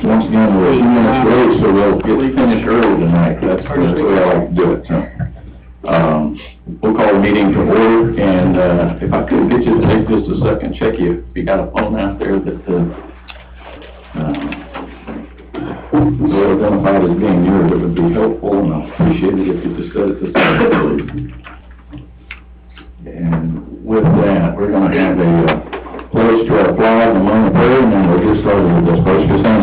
Once again, we're 2 minutes late, so we'll get finished early tonight. That's the way I like to do it. So, we'll call the meeting to order, and if I could get you to take just a second, check you if you got a phone out there that we'll identify as being yours. It would be helpful, and I appreciate it if you just set it to the side, please. And with that, we're going to have a pledge to our flag and a moment of prayer, and then we'll get started with this. First, just stand.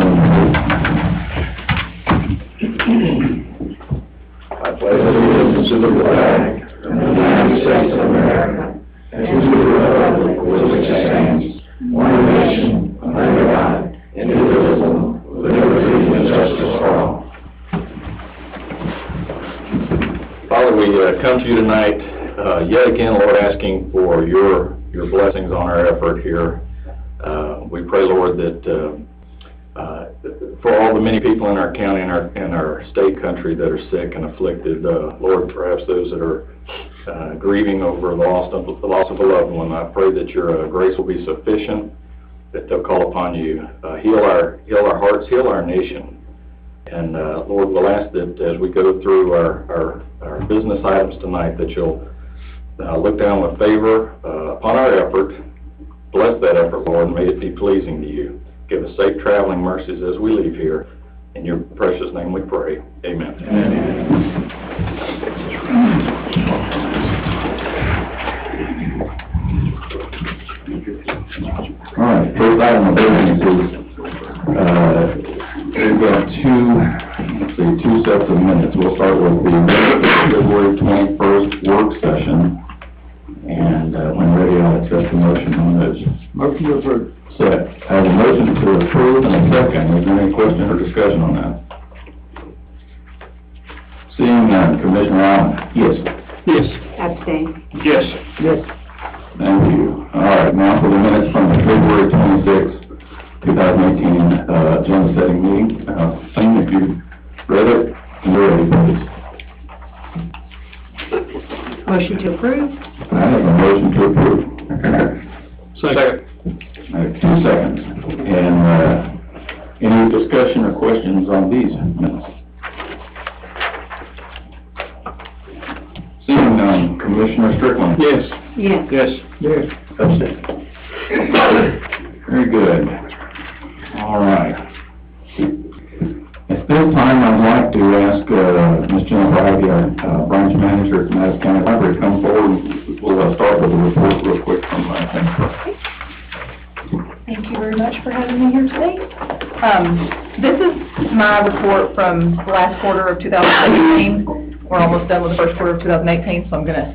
I pledge allegiance to the flag of the United States of America, and to the republic for which it stands, one nation, under God, indivisible, with liberty and justice for all. Father, we come to you tonight, yet again, Lord, asking for your blessings on our effort here. We pray, Lord, that for all the many people in our county and our state country that are sick and afflicted, Lord, perhaps those that are grieving over the loss of a loved one, I pray that your grace will be sufficient, that they'll call upon you. Heal our hearts, heal our nation. And Lord, we'll ask that as we go through our business items tonight, that you'll look down with favor upon our effort. Bless that effort, Lord, and may it be pleasing to you. Give us safe traveling mercies as we leave here. In your precious name we pray. Amen. Amen. All right, first item of business is we've got two sets of minutes. We'll start with the February 21st work session. And when ready, I'll accept the motion on those. Motion to approve. Set. I have a motion to approve and a second. Is there any question or discussion on that? Seeing none, Commissioner Allen? Yes. Yes. Abstain. Yes. Yes. Thank you. All right, now for the minutes from the February 26th, 2018 agenda setting meeting. Same, if you read it, you're ready, please. Motion to approve. I have a motion to approve. Second. I have 2 seconds. And any discussion or questions on these minutes? Seeing none, Commissioner Strickland? Yes. Yes. Yes. Yes. Abstain. Very good. All right. At this time, I'd like to ask Ms. Jennifer Ivey, our branch manager at Madison County Library, to come forward. We'll start with a report real quick from Jennifer. Thank you very much for having me here today. This is my report from the last quarter of 2018. We're almost done with the first quarter of 2018, so I'm going to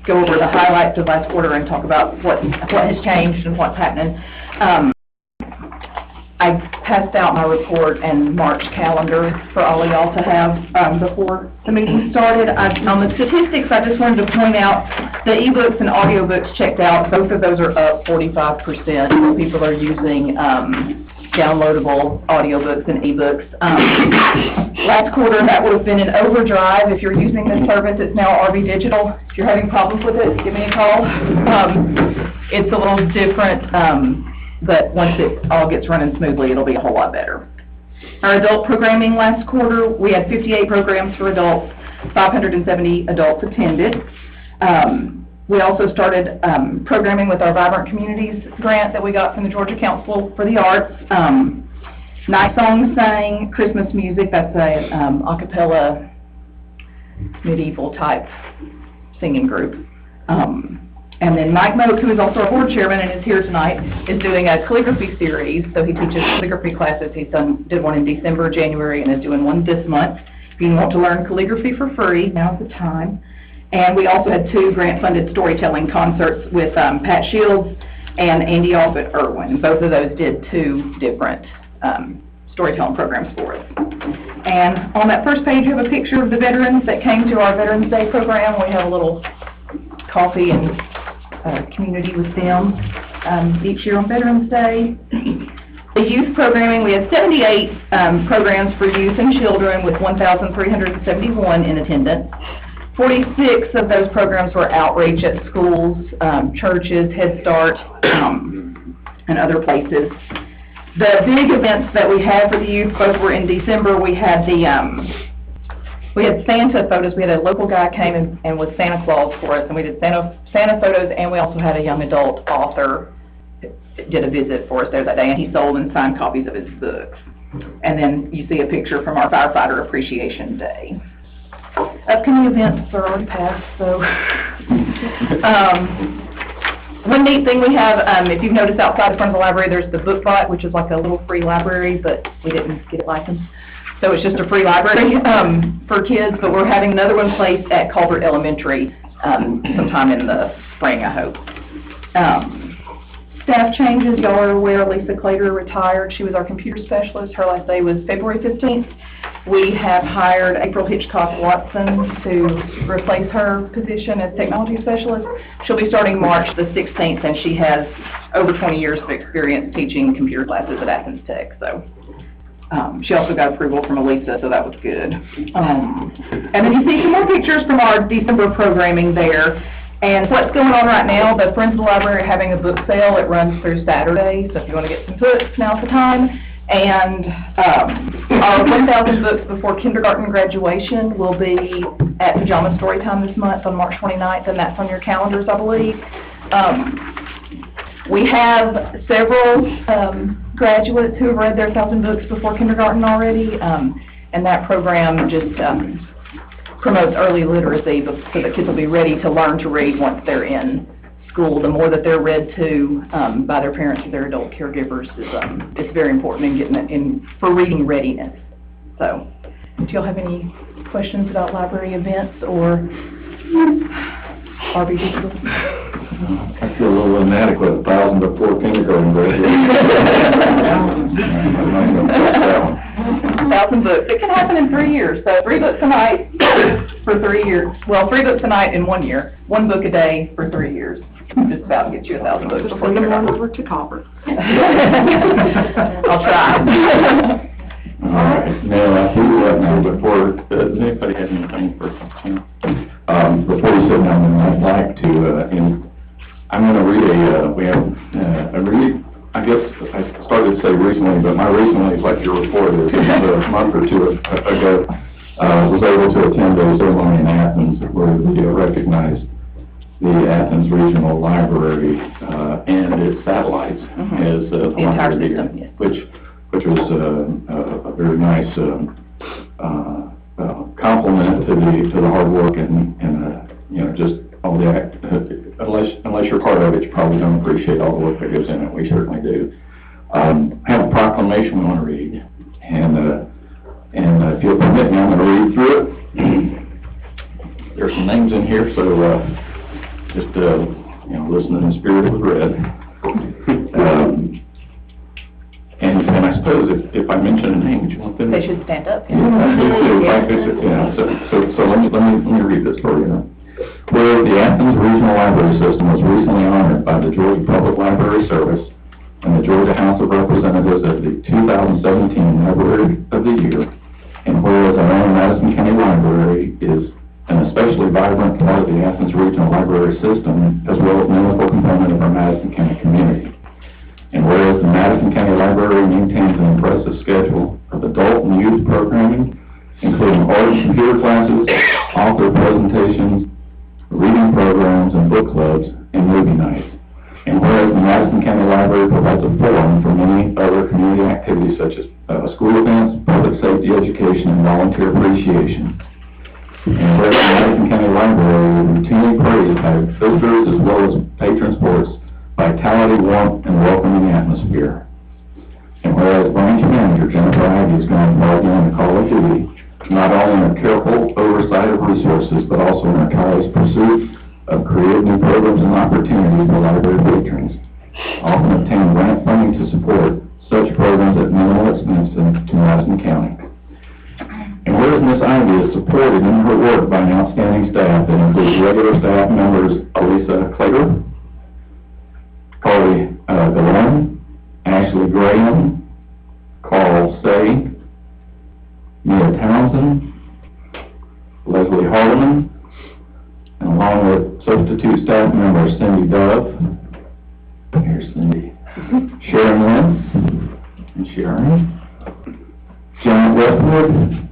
go over the highlights of last quarter and talk about what has changed and what's happening. I passed out my report and March calendar for all of y'all to have before the meeting started. On the statistics, I just wanted to point out the ebooks and audiobooks checked out. Both of those are up 45%. So people are using downloadable audiobooks and ebooks. Last quarter, that would have been in overdrive. If you're using this service, it's now RV Digital. If you're having problems with it, give me a call. It's a little different. But once it all gets running smoothly, it'll be a whole lot better. Our adult programming last quarter, we had 58 programs for adults, 570 adults attended. We also started programming with our Vibrant Communities grant that we got from the Georgia Council for the Arts. Night Song sang, Christmas music, that's a a cappella medieval type singing group. And then Mike Moak, who is also our board chairman and is here tonight, is doing a calligraphy series. So he teaches calligraphy classes. He did one in December, January, and is doing one this month. If you want to learn calligraphy for free, now's the time. And we also had 2 grant-funded storytelling concerts with Pat Shields and Andy Off at Irwin. Both of those did 2 different storytelling programs for us. And on that first page, you have a picture of the veterans that came to our Veterans Day program. We have a little coffee and community with them each year on Veterans Day. The youth programming, we had 78 programs for youth and children with 1,371 in attendance. 46 of those programs were outreach at schools, churches, Head Start, and other places. The big events that we had for the youth, both were in December. We had Santa photos. We had a local guy came and was Santa Claus for us, and we did Santa photos, and we also had a young adult author did a visit for us there that day, and he sold and signed copies of his books. And then you see a picture from our Firefighter Appreciation Day. Upcoming events are already passed, so. One neat thing we have, if you've noticed outside the front of the library, there's the book bot, which is like a little free library, but we didn't get it licensed. So it's just a free library for kids, but we're having another one placed at Culvert Elementary sometime in the spring, I hope. Staff changes, y'all are aware Lisa Clater retired. She was our computer specialist. Her last day was February 15th. We have hired April Hitchcock Watson to replace her position as technology specialist. She'll be starting March the 16th, and she has over 20 years of experience teaching computer classes at Athens Tech. So she also got approval from Elisa, so that was good. And then you see some more pictures from our December programming there. And what's going on right now, the Friends of the Library are having a book sale. It runs through Saturday, so if you want to get some books, now's the time. And our 1,000 books before kindergarten graduation will be at Pajama Story Time this month on March 29th, and that's on your calendars, I believe. We have several graduates who have read their 1,000 books before kindergarten already, and that program just promotes early literacy so that kids will be ready to learn to read once they're in school. The more that they're read to by their parents or their adult caregivers is very important in getting it in for reading readiness. So, do y'all have any questions about library events or RB Digital? I feel a little inadequate, 1,000 before kindergarten graduation. 1,000 books. It can happen in 3 years. So 3 books a night for 3 years. Well, 3 books a night in 1 year. 1 book a day for 3 years. Just about to get you 1,000 books before Send them on kindergarten. over to Copper. I'll try. All right, now, I see what now, does anybody have anything for something? Before you sit down, I'd like to, I'm going to read we have a really, I guess I started to say recently, but my recently is like your report is, a month or two ago, was able to attend a ceremony in Athens where we recognized the Athens Regional Library and its satellites as the entire library, system, yes. which was a very nice compliment to the hard work and you know, just all the unless you're part of it, you probably don't appreciate all the work that goes in it. We certainly do. I have a proclamation we want to read, and if you'll permit me, I'm going to read through it. There's some names in here, so just you know, listen in the spirit it was read. And I suppose if I mention a name, would you want them? They should stand up. Yeah, so let me read this for you. Where the Athens Regional Library System was recently honored by the Georgia Public Library Service and the Georgia House of Representatives as the 2017 Library of the Year, and whereas our own Madison County Library is an especially vibrant part of the Athens Regional Library System, as well as an integral component of our Madison County community. And whereas the Madison County Library maintains an impressive schedule of adult and youth programming, including art and computer classes, author presentations, reading programs and book clubs, and movie nights. And whereas the Madison County Library provides a forum for many other community activities such as school events, public safety education, and volunteer appreciation. And whereas the Madison County Library is routinely praised by visitors as well as patrons for its vitality, warmth, and welcoming atmosphere. And whereas Branch Manager Jennifer Aggie has gone far beyond the call of duty, not only in her careful oversight of resources, but also in her tireless pursuit of creative new programs and opportunities for library patrons, often obtain grant funding to support such programs at minimal expense to Madison County. And whereas Ms. Ivy is supported in her work by an outstanding staff that includes regular staff members Elisa Clater, Carly Galone, Ashley Graham, Carl Say, Mia Townsend, Leslie Hardeman, and along with substitute staff member Cindy Dove, here's Cindy, Sharon Lynn and Sharon, Janet Westwood,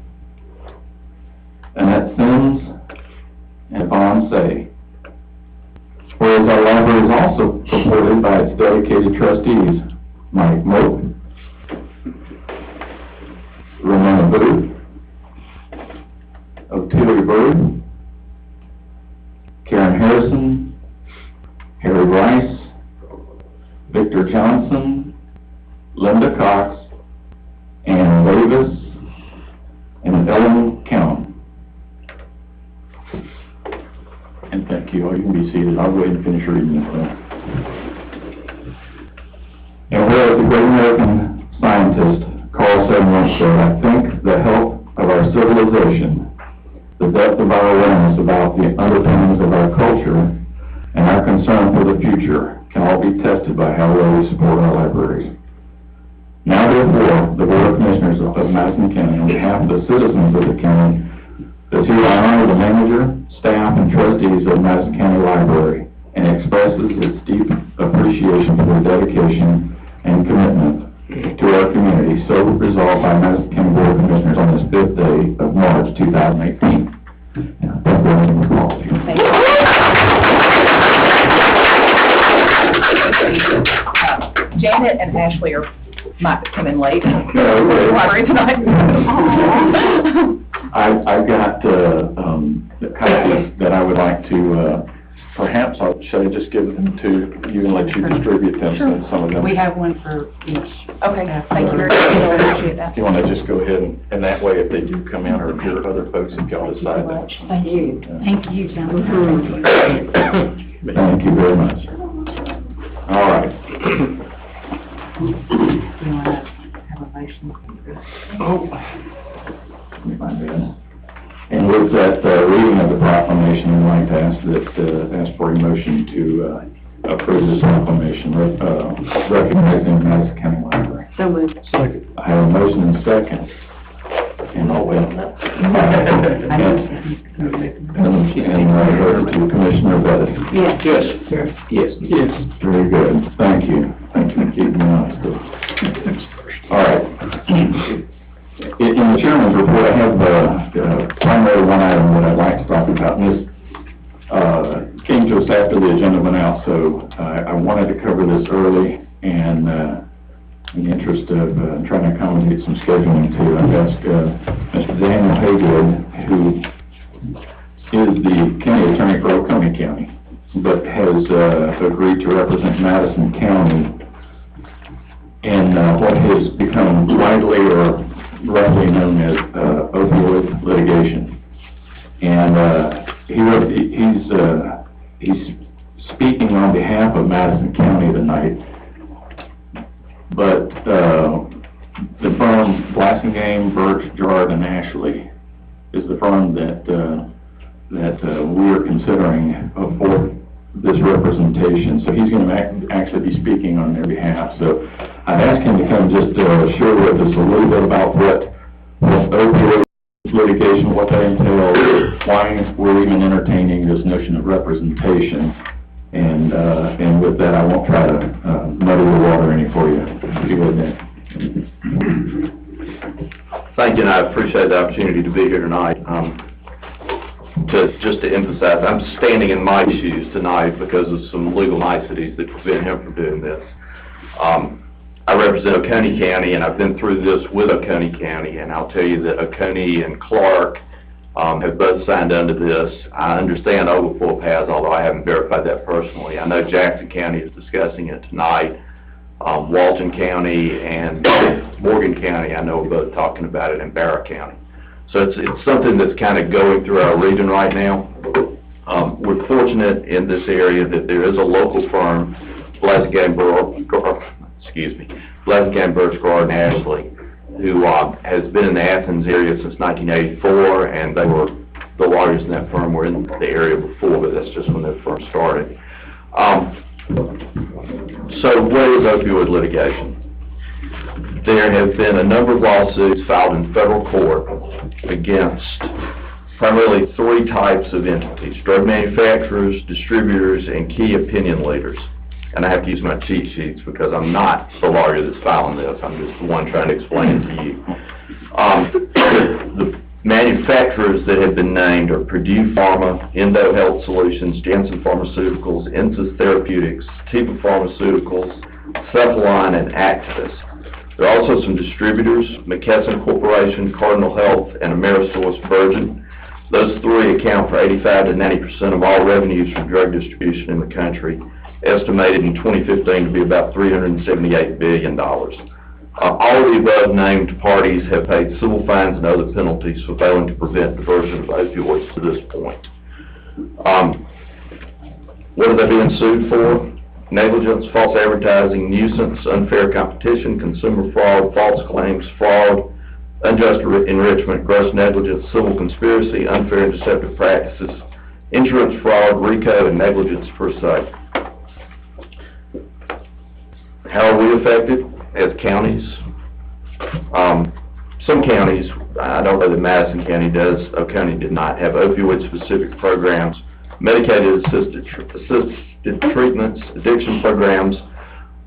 Annette Sims, and Vaughn Say. Whereas our library is also supported by its dedicated trustees, Mike Moak, Ramona Booth, O'Teely Bird, Karen Harrison, Harry Rice, Victor Johnson, Linda Cox, Ann Davis, and Ellen Count. And thank you all. You can be seated. I'll go ahead and finish reading this one. And whereas the great American scientist Carl said once said, I think the health of our civilization, the depth of our awareness about the underpinnings of our culture, and our concern for the future can all be tested by how well we support our libraries. Now therefore, the Board of Commissioners of Madison County, on behalf of the citizens of the county, does hereby honor the manager, staff, and trustees of Madison County Library and expresses its deep appreciation for their dedication and commitment to our community, so resolved by Madison County Board of Commissioners on this 5th day of March 2018. And thank you for all of you. Thank you. Janet and Ashley might come in late. No, Library tonight. I've got copies that I would like to, perhaps, should I just give them to you and let you distribute them, Sure. some of them? We have one for each. Okay, thank you very much. I appreciate that. If you want to just go ahead and that way, if they do come in, or if your other folks, if y'all decide that. Thank you. Thank you, John. Thank you very much. All right. You want to have a motion? Let me find that. And with that reading of the proclamation, I'd like to ask for a motion to approve this proclamation, recognizing the Madison County Library. So moved. Second. I have a motion and a second. And I'll wait. I know. And over to Commissioner Bettis. Yes. Yes. Yes. Very good. Thank you. Thank you for keeping me honest. All right. In the chairman's report, I have primarily one item that I'd like to talk about. And this came to us after the agenda went out, so I wanted to cover this early, and in the interest of trying to accommodate some scheduling too, I've asked Mr. Daniel Haywood, who is the county attorney for Oconee County, but has agreed to represent Madison County in what has become widely or roughly known as opioid litigation. And he's speaking on behalf of Madison County tonight. But the firm Blassingame, Birch, Jard, and Ashley is the firm that we are considering for this representation. So he's going to actually be speaking on their behalf. So I've asked him to come just share with us a little bit about what opioid litigation, what that entails, why we're even entertaining this notion of representation. And with that, I won't try to muddy the water any for you. If you would, then. Thank you, and I appreciate the opportunity to be here tonight. Just to emphasize, I'm standing in my shoes tonight because of some legal niceties that prevent him from doing this. I represent Oconee County, and I've been through this with Oconee County, and I'll tell you that Oconee and Clark have both signed under this. I understand Oglethorpe has, although I haven't verified that personally. I know Jackson County is discussing it tonight. Walton County and Morgan County, I know, are both talking about it in Barrow County. So it's something that's kind of going through our region right now. We're fortunate in this area that there is a local firm, Blassingame, Birch, Guard, and Ashley, who has been in the Athens area since 1984, and they were, the lawyers in that firm were in the area before, but that's just when that firm started. So what is opioid litigation? There have been a number of lawsuits filed in federal court against primarily three types of entities: drug manufacturers, distributors, and key opinion leaders. and I have to use my cheat sheets because I'm not the lawyer that's filing this, I'm just the one trying to explain it to you. The manufacturers that have been named are Purdue Pharma, Endo Health Solutions, Janssen Pharmaceuticals, Insys Therapeutics, Teva Pharmaceuticals, Cephaline, and Activus. There are also some distributors, McKesson Corporation, Cardinal Health, and Amerisource Virgin. Those three account for 85 to 90% of all revenues from drug distribution in the country, estimated in 2015 to be about $378 billion. All of the above named parties have paid civil fines and other penalties for failing to prevent diversion of opioids to this point. What are they being sued for? Negligence, false advertising, nuisance, unfair competition, consumer fraud, false claims, fraud, unjust enrichment, gross negligence, civil conspiracy, unfair and deceptive practices, insurance fraud, RICO, and negligence per se. How are we affected as counties? Some counties, I don't know that Madison County does, Oconee did not, have opioid-specific programs, Medicaid-assisted treatments, addiction programs,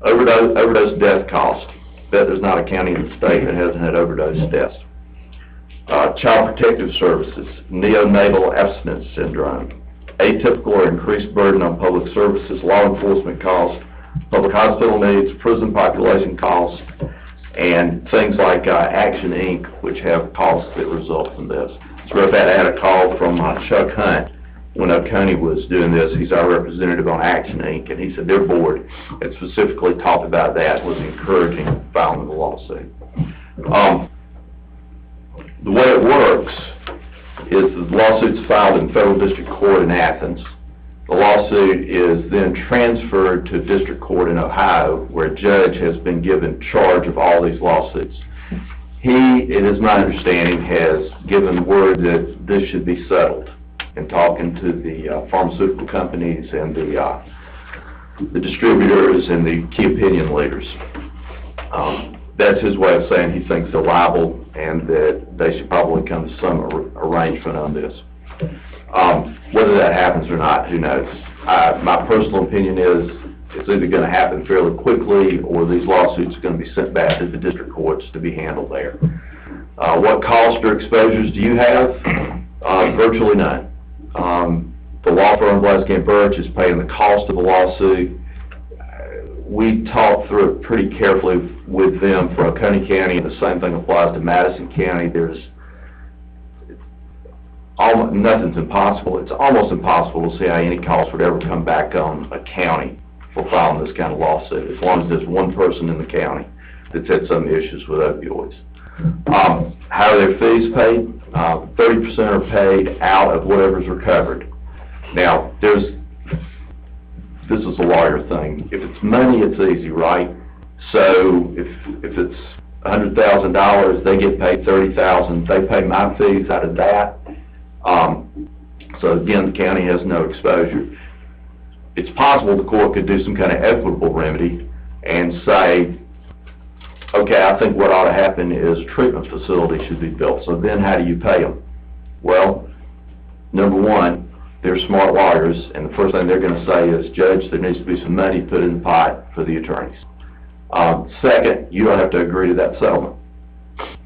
overdose death cost. Bet there's not a county in the state that hasn't had overdose deaths. Child protective services, neonatal abstinence syndrome, atypical or increased burden on public services, law enforcement costs, public hospital needs, prison population costs, and things like Action Inc., which have costs that result from this. So I had a call from Chuck Hunt when Oconee was doing this. He's our representative on Action Inc., and he said their board had specifically talked about that, was encouraging filing the lawsuit. The way it works is the lawsuit's filed in federal district court in Athens. The lawsuit is then transferred to district court in Ohio, where a judge has been given charge of all these lawsuits. He, it is my understanding, has given word that this should be settled, in talking to the pharmaceutical companies and the distributors and the key opinion leaders. That's his way of saying he thinks they're liable and that they should probably come to some arrangement on this. Whether that happens or not, who knows? My personal opinion is it's either going to happen fairly quickly or these lawsuits are going to be sent back to the district courts to be handled there. What costs or exposures do you have? Virtually none. The law firm Blaskin Birch is paying the cost of the lawsuit. We talked through it pretty carefully with them for Oconee County, and the same thing applies to Madison County. Nothing's impossible. It's almost impossible to see how any cost would ever come back on a county for filing this kind of lawsuit, as long as there's one person in the county that's had some issues with opioids. How are their fees paid? 30% are paid out of whatever's recovered. Now, this is a lawyer thing. If it's money, it's easy, right? So if it's $100,000, they get paid $30,000. They pay my fees out of that. So again, the county has no exposure. It's possible the court could do some kind of equitable remedy and say, okay, I think what ought to happen is a treatment facility should be built. So then how do you pay them? Well, number one, they're smart lawyers, and the first thing they're going to say is, Judge, there needs to be some money put in the pot for the attorneys. Second, you don't have to agree to that settlement.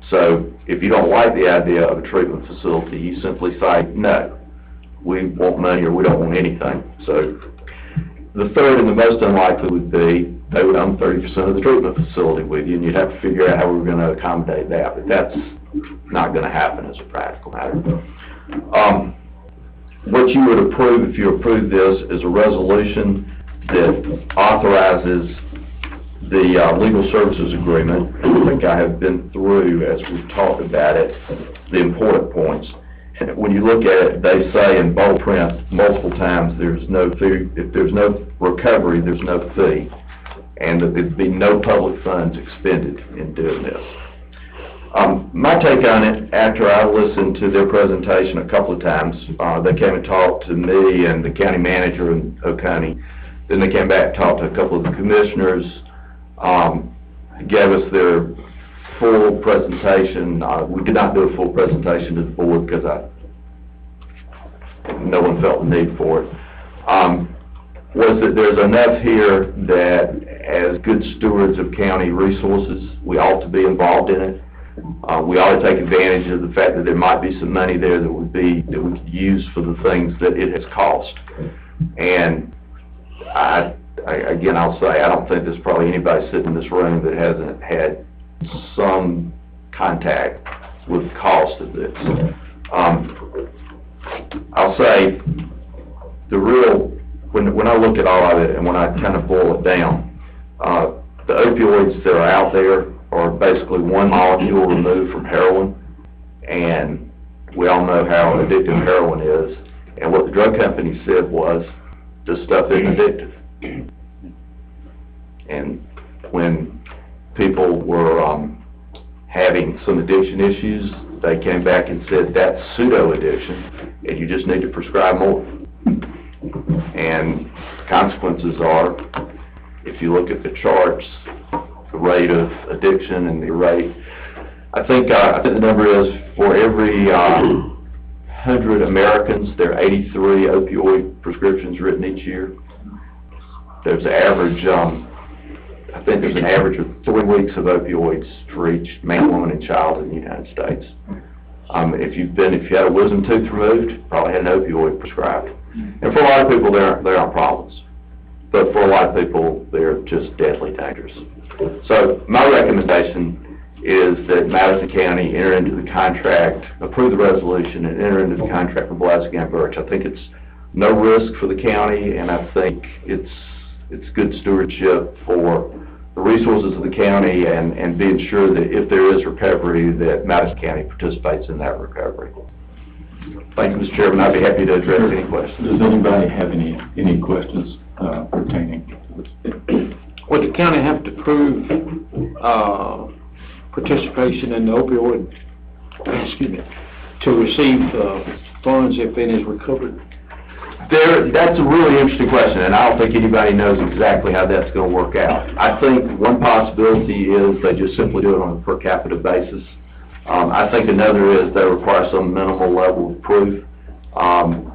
So if you don't like the idea of a treatment facility, you simply say, no, we want money or we don't want anything. So the third and the most unlikely would be they would own 30% of the treatment facility with you, and you'd have to figure out how we were going to accommodate that. But that's not going to happen as a practical matter. What you would approve if you approve this is a resolution that authorizes the legal services agreement. I think I have been through, as we've talked about it, the important points. And when you look at it, they say in bold print multiple times there's no fee. If there's no recovery, there's no fee, and that there'd be no public funds expended in doing this. My take on it, after I listened to their presentation a couple of times, they came and talked to me and the county manager in Oconee. Then they came back and talked to a couple of the commissioners, gave us their full presentation. We did not do a full presentation to the board because no one felt the need for it. was that there's enough here that as good stewards of county resources, we ought to be involved in it. We ought to take advantage of the fact that there might be some money there that we could use for the things that it has cost. And again, I'll say, I don't think there's probably anybody sitting in this room that hasn't had some contact with the cost of this. I'll say, when I look at all of it and when I kind of boil it down, the opioids that are out there are basically one molecule removed from heroin, and we all know how addictive heroin is. And what the drug company said was, this stuff isn't addictive. And when people were having some addiction issues, they came back and said that's pseudo-addiction, and you just need to prescribe more. And consequences are, if you look at the charts, the rate of addiction and the rate, I think the number is for every 100 Americans, there are 83 opioid prescriptions written each year. There's an average, I think there's an average of 3 weeks of opioids for each man, woman, and child in the United States. If you had a wisdom tooth removed, probably had an opioid prescribed. And for a lot of people, they aren't problems. But for a lot of people, they're just deadly dangerous. So my recommendation is that Madison County enter into the contract, approve the resolution, and enter into the contract for Blasingame Birch. I think it's no risk for the county, and I think it's good stewardship for the resources of the county and being sure that if there is recovery, that Madison County participates in that recovery. Thank you, Mr. Chairman. I'd be happy to address any questions. Does anybody have any questions pertaining to this? Would the county have to prove participation in the opioid, to receive funds if it is recovered? That's a really interesting question, and I don't think anybody knows exactly how that's going to work out. I think one possibility is they just simply do it on a per capita basis. I think another is they require some minimal level of proof.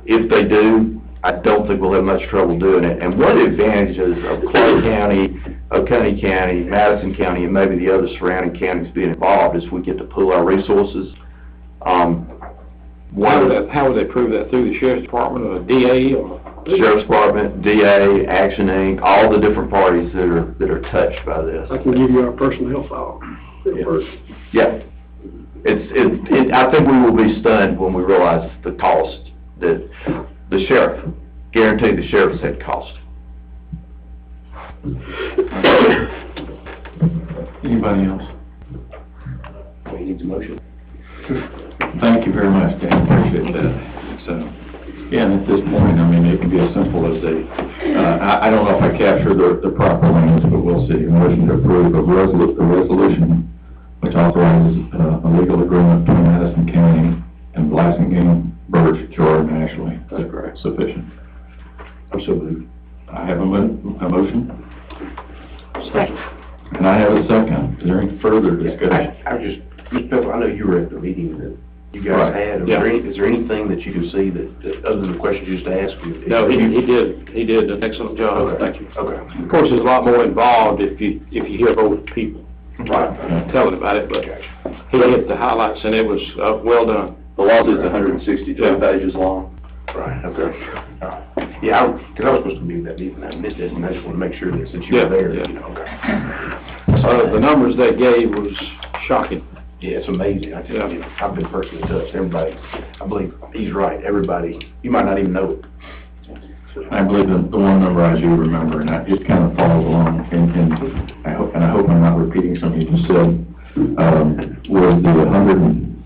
If they do, I don't think we'll have much trouble doing it. And one of the advantages of Clark County, Oconee County, Madison County, and maybe the other surrounding counties being involved is we get to pool our resources. How would they prove that? Through the sheriff's department or the DA or? Sheriff's Department, DA, Action Inc., all the different parties that are touched by this. I can give you our personnel file. Yeah. I think we will be stunned when we realize the cost that the sheriff, guaranteed the sheriff said cost. Anybody else? We need a motion. Thank you very much, Dan, appreciate that. So, and at this point, I mean, it can be as simple as I don't know if I captured the proper language, but we'll see. A motion to approve a resolution which authorizes a legal agreement between Madison County and Blasingame, Birch, Jordan, Ashley. That's correct. Sufficient. Absolutely. I have a motion. Second. And I have a second. Is there any further discussion? I just, Mr. Pepper, I know you were at the meeting that you guys had. Is there anything that you can see that other than the questions you just asked? No, he did an excellent job. Okay. Thank you. Okay. Of course, there's a lot more involved if you hear both people telling about it, but he hit the highlights and it was well done. The lawsuit's 162 pages long. Right, okay. Yeah, because I was supposed to be at that meeting, I missed it, and I just want to make sure that since you were there, Yeah. you know, okay. The numbers they gave was shocking. Yeah, it's amazing. I've been personally touched. Everybody, I believe he's right. Everybody, you might not even know it. I believe the one number I do remember, and I just kind of follow along, and I hope I'm not repeating something you just said, was the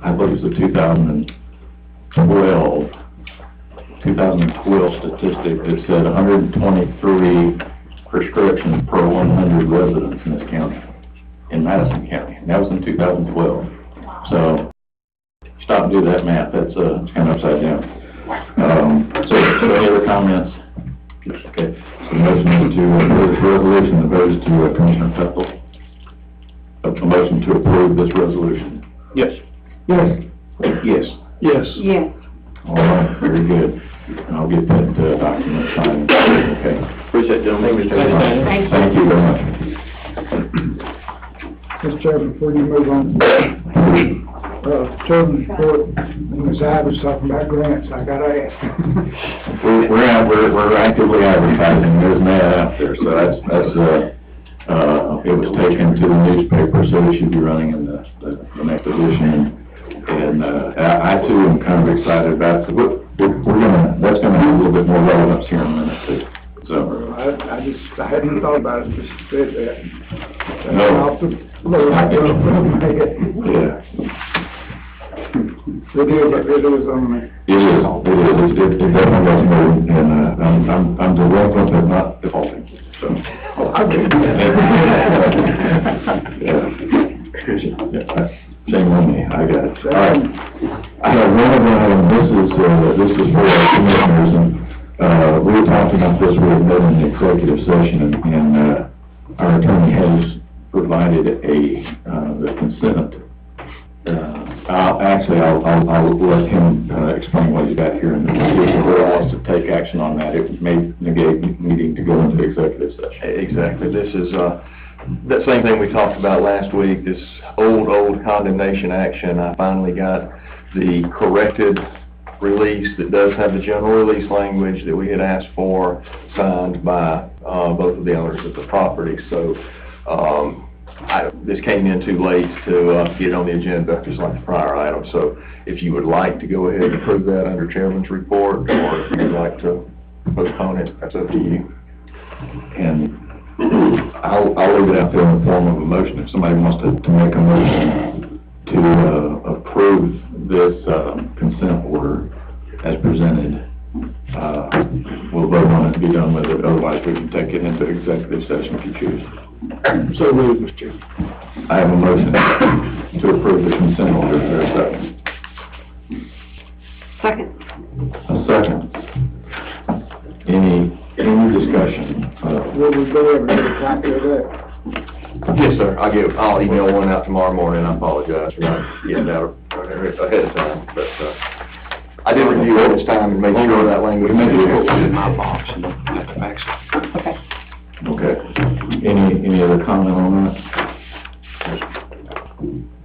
I believe it was the 2012 statistic that said 123 prescriptions per 100 residents in this county, in Madison County, and that was in 2012. So, stop and do that math, that's kind of upside down. So any other comments? Okay, so motion to approve this resolution, the vote is to Commissioner Pepple. A motion to approve this resolution. Yes. Yes. Yes. Yes. Yes. All right, very good. And I'll get that document signed. Okay. Appreciate it, gentlemen. Thank you very much. Mr. Chairman, before you move on, Chairman's report, Ms. Ives was talking about grants, I gotta ask. We're actively advertising, there's an ad out there, so it was taken to the newspaper, so we should be running in the next edition. And I too am kind of excited about it. That's gonna have a little bit more relevance here in a minute too. So. I hadn't thought about it, just said that. No. Yeah. It is on me. It definitely was moved, and I'm delinquent but not defaulting, so. Oh, I get Yeah. Shame on me, I got it. All right. I have one of them, this is for our commissioners, and we were talking about this, we had met in the executive session, and our attorney has provided the consent. I'll let him explain what he's got here, and if the board wants to take action on that, it may negate needing to go into executive session. Exactly. This is, that same thing we talked about last week, this old condemnation action. I finally got the corrected release that does have the general release language that we had asked for, signed by both of the owners of the property. So this came in too late to get it on the agenda, just like the prior item. So if you would like to go ahead and approve that under Chairman's report, or if you'd like to postpone it, that's up to you. And I'll leave it out there in the form of a motion. If somebody wants to make a motion to approve this consent order as presented, we'll vote on it and be done with it. Otherwise, we can take it into executive session if you choose. So moved, Mr. Chairman. I have a motion to approve the consent order. Is there a second? Second. A second. Any discussion? Will we go over and get a copy of that? Yes, sir. I'll email one out tomorrow morning. I apologize for not getting out ahead of time, but I did review it this time and make sure that language is in my box. Okay. Any other comment on that?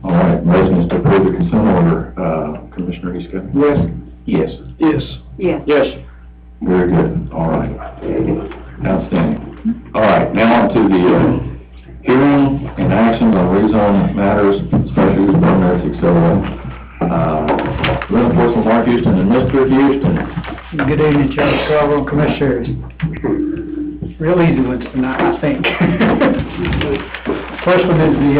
All right, motion is to approve the consent order. Commissioner Easton? Yes. Yes. Yes. Yes. Yes. Very good. All right. Outstanding. All right, now on to the hearing and actions on rezone matters, special use permits, etc. Law enforcement Mark Houston and Mr. Houston. Good evening, Chairman Carver, Commissioners. Real easy ones tonight, I think. First one is the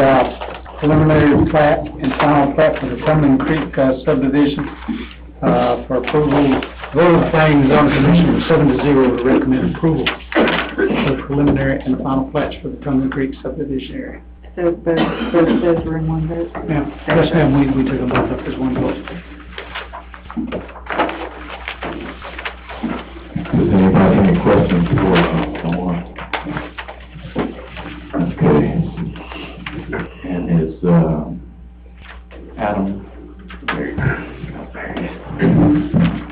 preliminary plat and final plat for the Tumbling Creek subdivision for approval. Vote of Planning and Zoning Commission was 7-0 to recommend approval for preliminary and final plats for the Tumbling Creek subdivision area. So both those were in one vote? Yeah, yes, ma'am, we took them both up as one vote. Does anybody have any questions for someone? Okay. And is, Adam?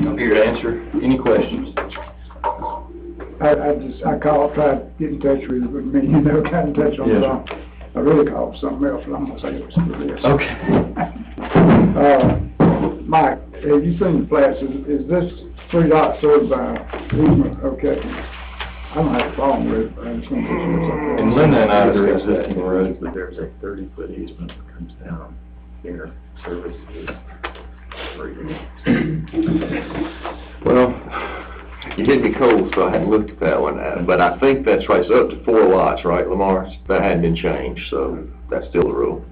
I'm here to answer any questions. I called, tried to get in touch with you, but me, you never got in touch on the phone. I really called for something else, but I'm gonna say it was for this. Okay. Mike, have you seen the plats? Is this 3 lots sorted by easement? Okay. I don't have a problem with it, I just want to make sure it's okay. And Linda and I discussed that. Existing road, but there's a 30-foot easement that comes down here, services. Well, you hit me cold, so I hadn't looked at that one, but I think that's right, it's up to 4 lots, right, Lamar? That hadn't been changed, so that's still the rule.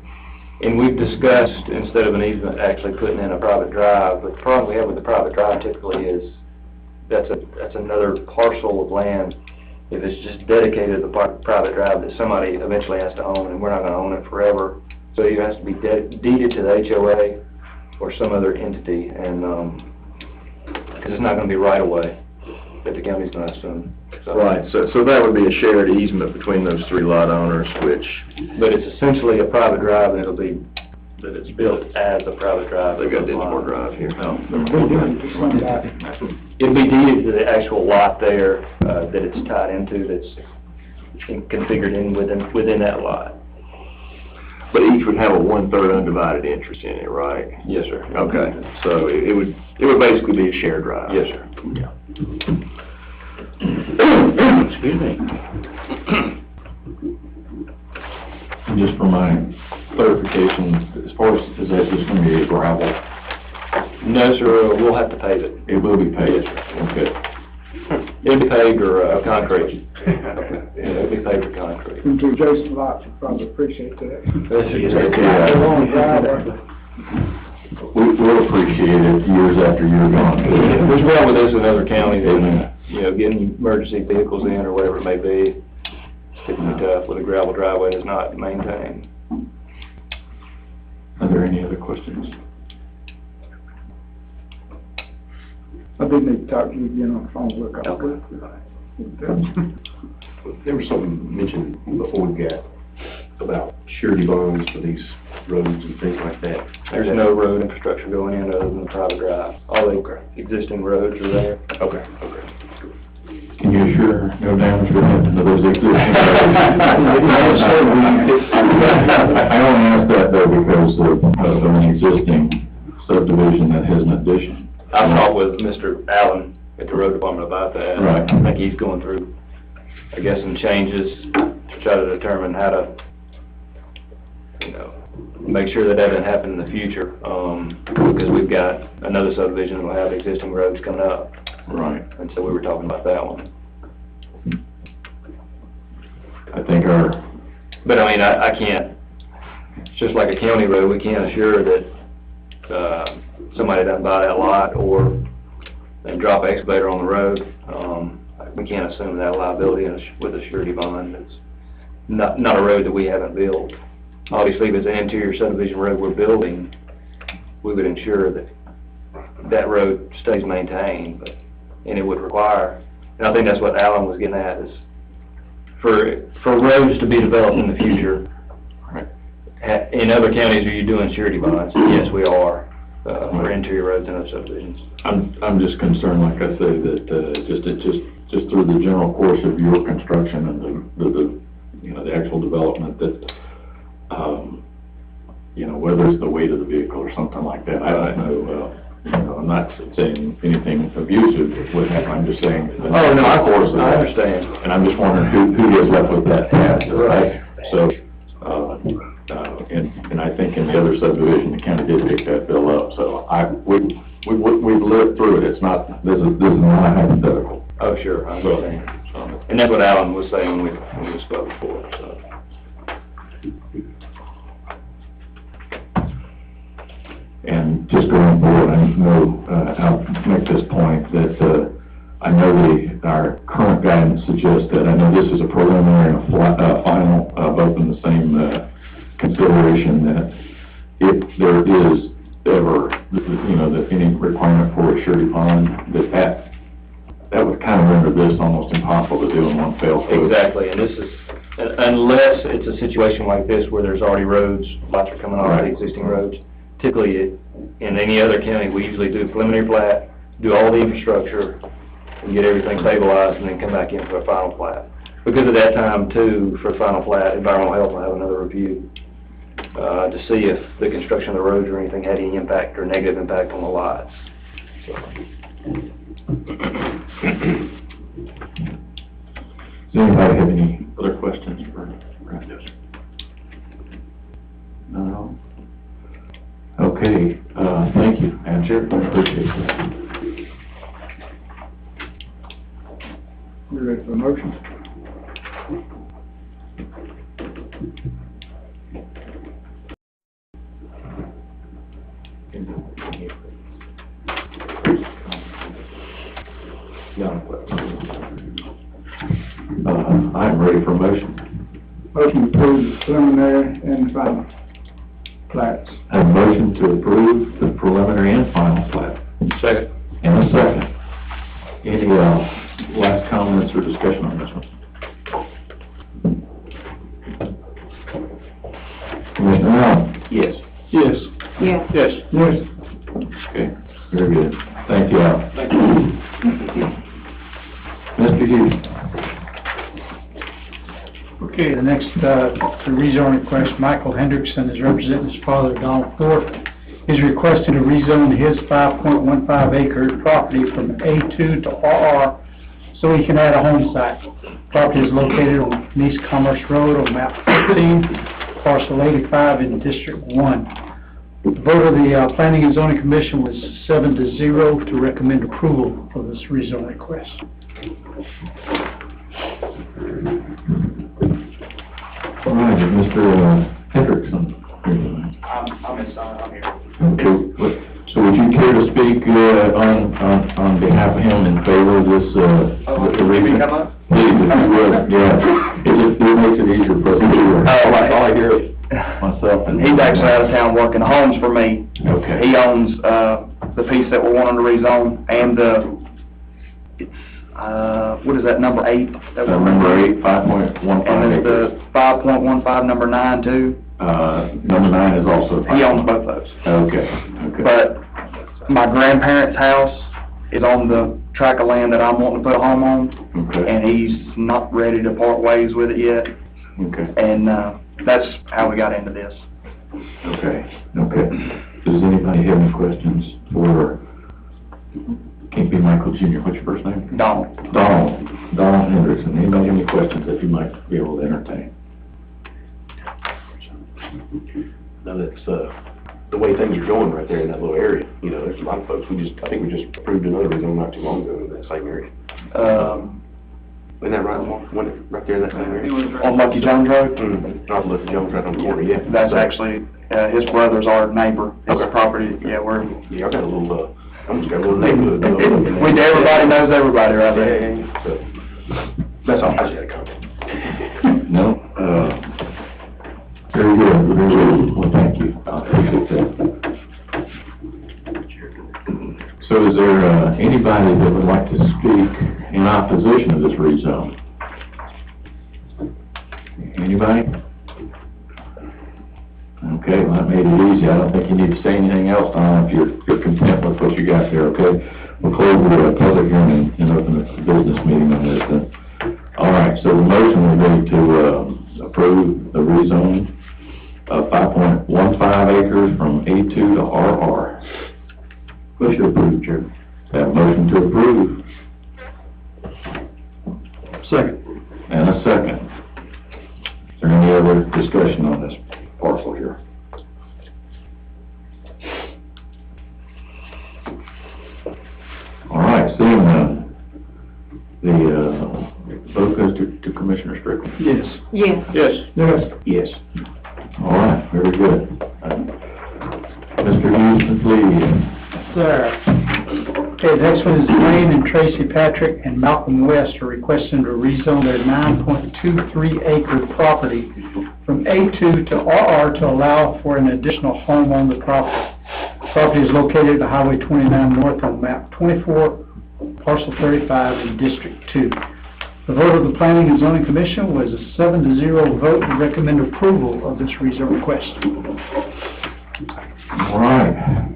And we've discussed, instead of an easement, actually putting in a private drive, but the problem we have with the private drive typically is that's another parcel of land, if it's just dedicated to the private drive, that somebody eventually has to own, and we're not gonna own it forever. So it has to be deeded to the HOA or some other entity, and, because it's not gonna be right away that the county's gonna assume. So- Right, so that would be a shared easement between those 3 lot owners, which, But it's essentially a private drive, and it'll be that it's built as a private drive. They got Dinsmore Drive here. It'd be deeded to the actual lot there, that it's tied into, that's configured in within that lot. But each would have a 1/3 undivided interest in it, right? Yes, sir. Okay, so it would basically be a shared drive? Yes, sir. Excuse me. And just for my clarification, as far as, is that just gonna be a gravel? No, sir, we'll have to pave it. It will be paved? Okay. It'll be paved or concrete. Yeah, it'll be paved or concrete. And to Jason Lott, you probably appreciate that. Yeah. Long driveway. We'll appreciate it years after you're gone. There's well with this in other counties, and, you know, getting emergency vehicles in or whatever it may be, it's typically tough with a gravel driveway that's not maintained. Are there any other questions? I do need to talk to you again on the phone, look, I'll Okay. There was something mentioned before we got about surety bonds for these roads and things like that. There's no road infrastructure going in other than the private drive. All the existing roads are there. Okay. Can you assure no damage will happen to those existing roads? I only ask that though because of an existing subdivision that has an addition. I've talked with Mr. Allen at the road department about that. Right. I think he's going through, I guess, some changes to try to determine how to, you know, make sure that doesn't happen in the future, because we've got another subdivision that will have existing roads coming up. Right. And so we were talking about that one. I think But I mean, I can't, it's just like a county road, we can't assure that, somebody doesn't buy that lot or they drop an excavator on the road. We can't assume that liability with a surety bond. It's not a road that we haven't built. Obviously, if it's an interior subdivision road we're building, we would ensure that that road stays maintained, and it would require, and I think that's what Alan was getting at, is for roads to be developed in the future, in other counties, are you doing surety bonds? Yes, we are, for interior roads and other subdivisions. I'm just concerned, like I say, that, just through the general course of your construction and the you know, the actual development that, you know, whether it's the weight of the vehicle or something like that, I don't know, you know, I'm not saying anything abusive with that, I'm just saying. Oh, no, I understand. And I'm just wondering who gets left with that task, right? So, and I think in the other subdivision, the county did pick that bill up, so we've lived through it, it's not, this is not hypothetical. Oh, sure, I understand. And that's what Alan was saying when we spoke before, so. And just going forward, I know, I'll make this point, that, I know our current guidance suggests that, I know this is a preliminary and a final, both in the same, consideration, that if there is ever, you know, that any requirement for a surety bond, that would kind of render this almost impossible to do in one fell swoop. Exactly, and this is, unless it's a situation like this where there's already roads, lots are coming off the existing roads, typically in any other county, we usually do a preliminary plat, do all the infrastructure, and get everything stabilized, and then come back in for a final plat. Because at that time, too, for final plat, environmental health will have another review to see if the construction of the roads or anything had any impact or negative impact on the lots. So. Does anybody have any other questions for this? No? Okay, thank you, Madam Chair, I appreciate that. You ready for the motion? I'm ready for a motion. Motion to approve the preliminary and final plats. I have a motion to approve the preliminary and final plat. Second. And a second. Any, last comments or discussion on this one? Commissioner Allen? Yes. Yes. Yes. Yes. Yes. Okay, very good. Thank you, Al. Mr. Hughes? Okay, the next, the rezone request, Michael Hendrickson is representing his father, Donald Thorpe. He's requesting to rezone his 5.15 acre property from A2 to RR so he can add a home site. Property is located on East Commerce Road on map 15, parcel 85 in District 1. The vote of the Planning and Zoning Commission was 7-0 to recommend approval for this rezone request. All right, Mr. Hendrickson. I'm his son, I'm here. Okay, so would you care to speak on behalf of him in favor of this, the reason? come up? Please, if you would, yeah. It makes it easier for us to hear. All I hear is myself and... He's actually out of town working homes for me. Okay. He owns, the piece that we're wanting to rezone, and what is that, number 8? that we're- Number 8, 5.15 And then acres. the 5.15, number 9 too. Number 9 is also... He owns both those. Okay, okay. But my grandparents' house is on the tract of land that I'm wanting to put a home on, Okay, and he's not ready to part ways with it yet, okay, and, that's how we got into this. okay, okay. Does anybody have any questions for, can't be Michael Jr., what's your first name? Donald. Donald Hendrickson. Anybody have any questions that you might be able to entertain? Now, that's, the way things are going right there in that little area, you know, there's a lot of folks, I think we just approved another rezone not too long ago in that same area. Isn't that right, Lamar? Right there in that same area? On Lucky Jones Road? Not Lucky Jones right on the corner, yeah. That's actually, his brother's our neighbor, his Okay. property, yeah, we're, Yeah, I got a little, almost got a little neighborhood. everybody knows everybody right there. Yeah, so, that's all, I just had a comment. No? Very good, very good. Well, thank you. I appreciate that. So is there, anybody that would like to speak in opposition of this rezone? Anybody? Okay, well, that made it easy. I don't think you need to say anything else, Tom, if you're content with what you got there, okay? We'll close the public hearing and open the business meeting on this then. All right, so the motion will be to approve the rezoning of 5.15 acres from A2 to RR. Motion approved, Chair. Have a motion to approve. Second. And a second. Is there any other discussion on this parcel here? All right, seeing none, the vote goes to Commissioner Strickland. Yes. Yes. Yes. Yes. Yes. All right, very good. Mr. Houston, please. Sir. Okay, the next one is Wayne and Tracy Patrick and Malcolm West are requesting to rezone their 9.23 acre property from A2 to RR to allow for an additional home on the property. Property is located at Highway 29 North on map 24, parcel 35 in District 2. The vote of the Planning and Zoning Commission was a 7-0 vote to recommend approval of this rezone request. All right.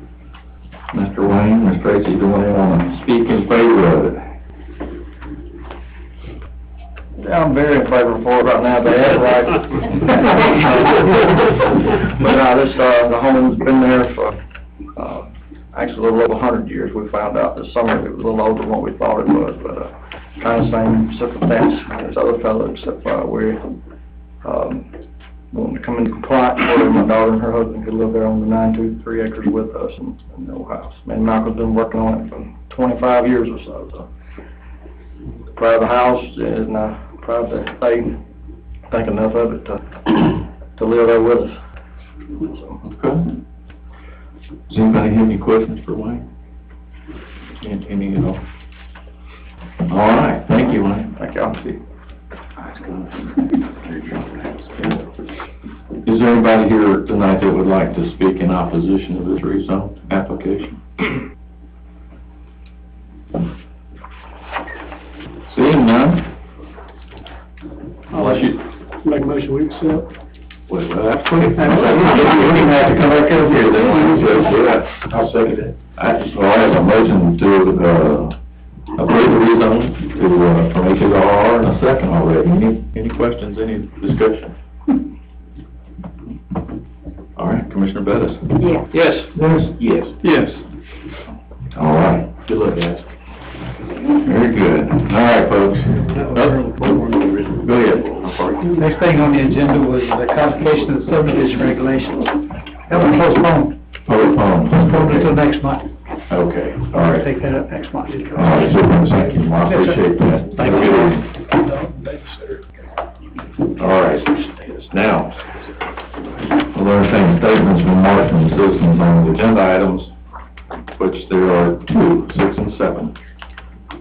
Mr. Wayne, Ms. Tracy, do you want to speak in favor of it? Yeah, I'm very in favor for it right now, they had it right. But this, the home's been there for, actually a little over 100 years. We found out this summer it was a little older than what we thought it was, but, kind of same circumstance as other fellows, except, we're, wanting to come into compliance, where my daughter and her husband could live there on the 923 acres with us and no house. Me and Michael's been working on it for 25 years or so, proud of the house, and proud that they think enough of it to live there with us. So. Okay. Does anybody have any questions for Wayne? Any at all? All right, thank you, Wayne. Thank y'all. Is there anybody here tonight that would like to speak in opposition to this rezone application? Seeing none? Unless you, Make a motion, we accept. Well, that's quick. We're gonna have to come back up here then. Yeah, I'll second it. Well, I have a motion to, approve the rezone to, from HRR and a second already. Any questions, any discussion? All right, Commissioner Bettis? Yeah. Yes. Yes. Yes. All right. Good luck, guys. Very good. All right, folks. Go ahead. I'm sorry. Next thing on the agenda was the codification of subdivision regulations. That was postponed, postponed until next month. Okay, all right. Take that up next month. All right, super, thank you. I appreciate that. Thank you. All right, now, we'll entertain statements from Mark and citizens on the agenda items, which there are 2, 6, and 7.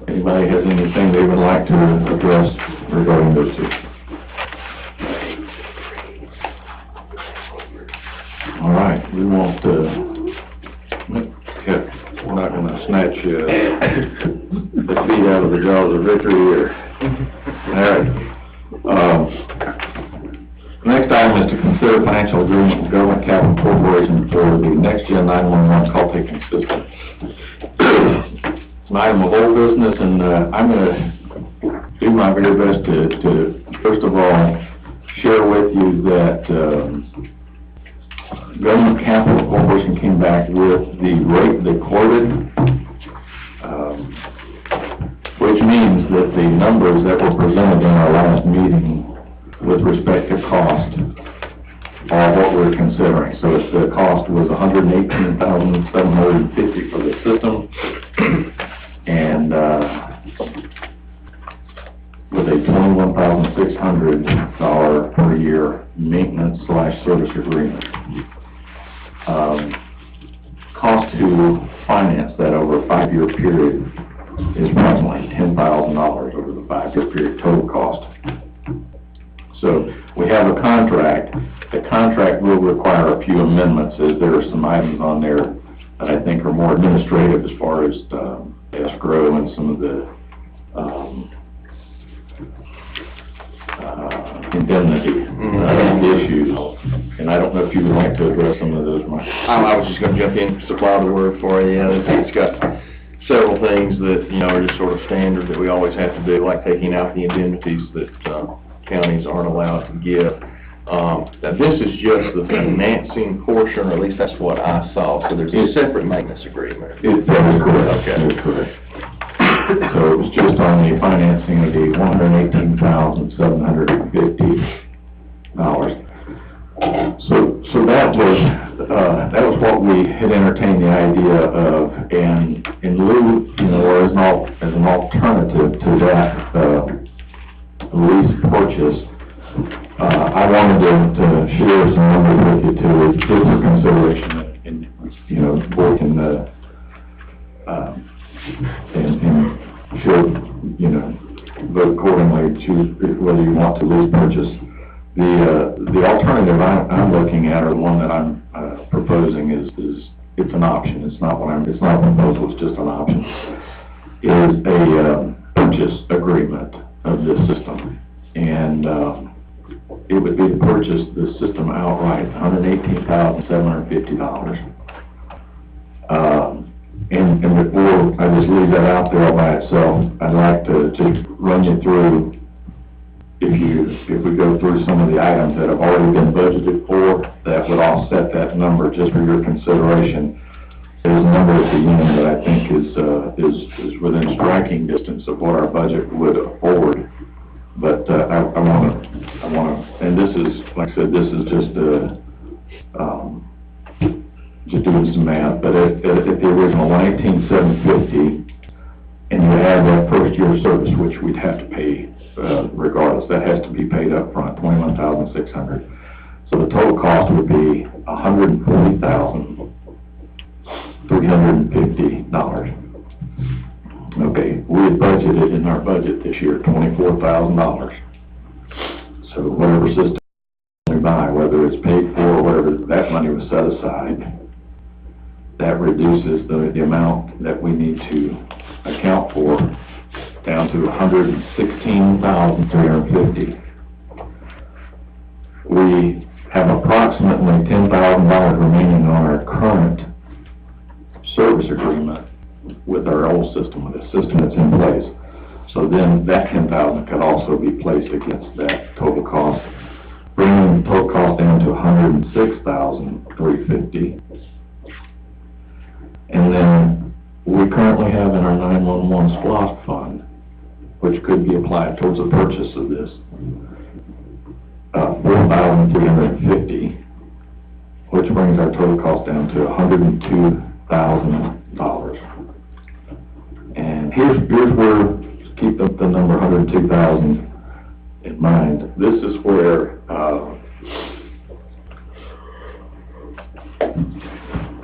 Anybody has anything they would like to address regarding those 2? All right, we won't, we're not gonna snatch, the feet out of the jaws of victory here. All right. Next item is to consider financial agreement with Government Capital Corporation for the next-gen 911 call taking system. It's an item of old business, and, I'm gonna do my very best to first of all, share with you that, Government Capital Corporation came back with the rate they quoted, which means that the numbers that were presented in our last meeting with respect to cost are what we're considering. So if the cost was $118,750 for the system, and, with a $21,600 per year maintenance/service agreement. Cost to finance that over a 5-year period is approximately $10,000 over the 5-year period total cost. So we have a contract. The contract will require a few amendments, as there are some items on there that I think are more administrative as far as escrow and some of the indemnity issues. And I don't know if you would like to address some of those, Mike. I was just gonna jump in, supply the word for you. It's got several things that, you know, are just sort of standard that we always have to do, like taking out the indemnities that, counties aren't allowed to give. Now, this is just the financing portion, or at least that's what I saw, so there's a separate maintenance agreement. That is correct. Okay. That is correct. So it was just on the financing of the $118,750. So that was what we had entertained the idea of, and in lieu, you know, or as an alternative to that, lease purchase, I wanted to share some numbers with you too, just for consideration, and, you know, the board can, and should, you know, vote accordingly, choose whether you want to lease purchase. The alternative I'm looking at, or the one that I'm, proposing is it's an option, it's not a proposal, it's just an option, is a, purchase agreement of this system. And, it would be to purchase the system outright, $118,750. And before I just leave that out there all by itself, I'd like to just run you through, if we go through some of the items that have already been budgeted for, that would offset that number just for your consideration. There's a number at the end that I think is within striking distance of what our budget would afford. But, I wanna, and this is, like I said, this is just doing some math, but at the original $118,750, and you add that first year of service, which we'd have to pay, regardless, that has to be paid up front, $21,600. So the total cost would be $140,350. Okay, we had budgeted in our budget this year $24,000. So whatever system we buy, whether it's paid for or whatever, that money was set aside. That reduces the amount that we need to account for down to $116,350. We have approximately $10,000 remaining on our current service agreement with our old system, with the system that's in place. So then that $10,000 could also be placed against that total cost, bringing the total cost down to $106,350. And then we currently have in our 911 SPLOST fund, which could be applied towards the purchase of this, $4,350, which brings our total cost down to $102,000. And here's where, keep the number 102,000 in mind. This is where,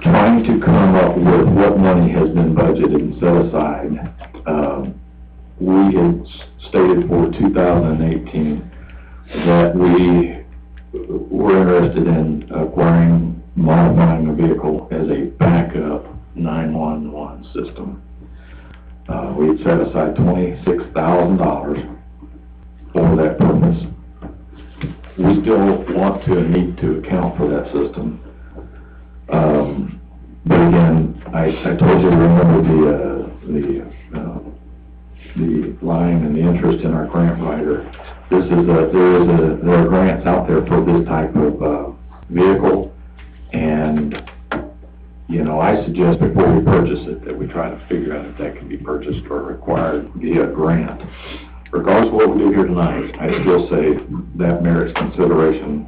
trying to come up with what money has been budgeted and set aside, we had stated for 2018 that we were interested in modifying a vehicle as a backup 911 system. We had set aside $26,000 for that purpose. We still want to and need to account for that system. But again, I told you to remember the line and the interest in our grant writer. There are grants out there for this type of vehicle, and I suggest before we purchase it that we try to figure out if that can be purchased or acquired via grant. Regardless of what we do here tonight, I still say that merits consideration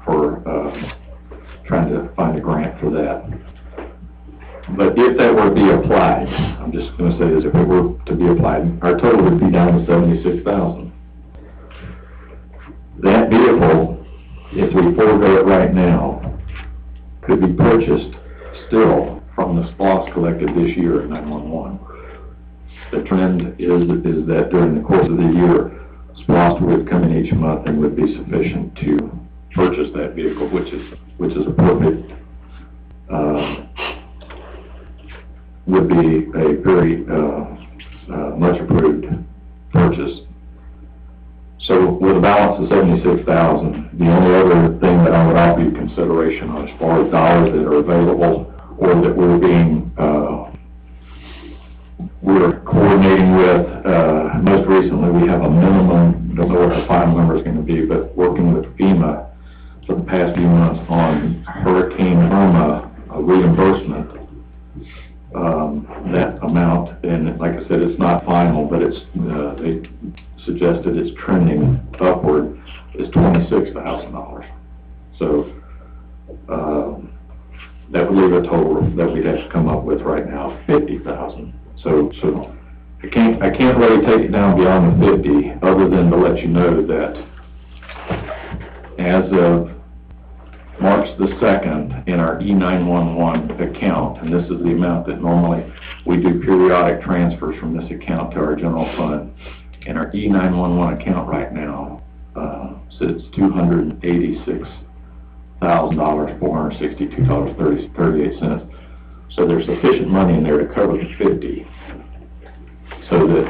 for trying to find a grant for that. But if that were to be applied, I'm just going to say this, if it were to be applied, our total would be down to $76,000. That vehicle, if we forego it right now, could be purchased still from the SPLOST collected this year at 911. The trend is that during the course of the year, SPLOST would come in each month and would be sufficient to purchase that vehicle, which is a perfect, would be a very much approved purchase. So with a balance of $76,000, the only other thing that I would offer you consideration on as far as dollars that are available or that we're coordinating with, most recently we have a minimum, don't know what the final number is going to be, but working with FEMA for the past few months on Hurricane Irma reimbursement. That amount, and like I said, it's not final, but it's they suggested it's trending upward, is $26,000. So that would leave a total that we'd have to come up with right now $50,000. So I can't really take it down beyond the 50, other than to let you know that as of March the 2nd, in our E911 account, and this is the amount that normally we do periodic transfers from this account to our general fund. And our E911 account right now sits $286,462.38. So there's sufficient money in there to cover the 50. So that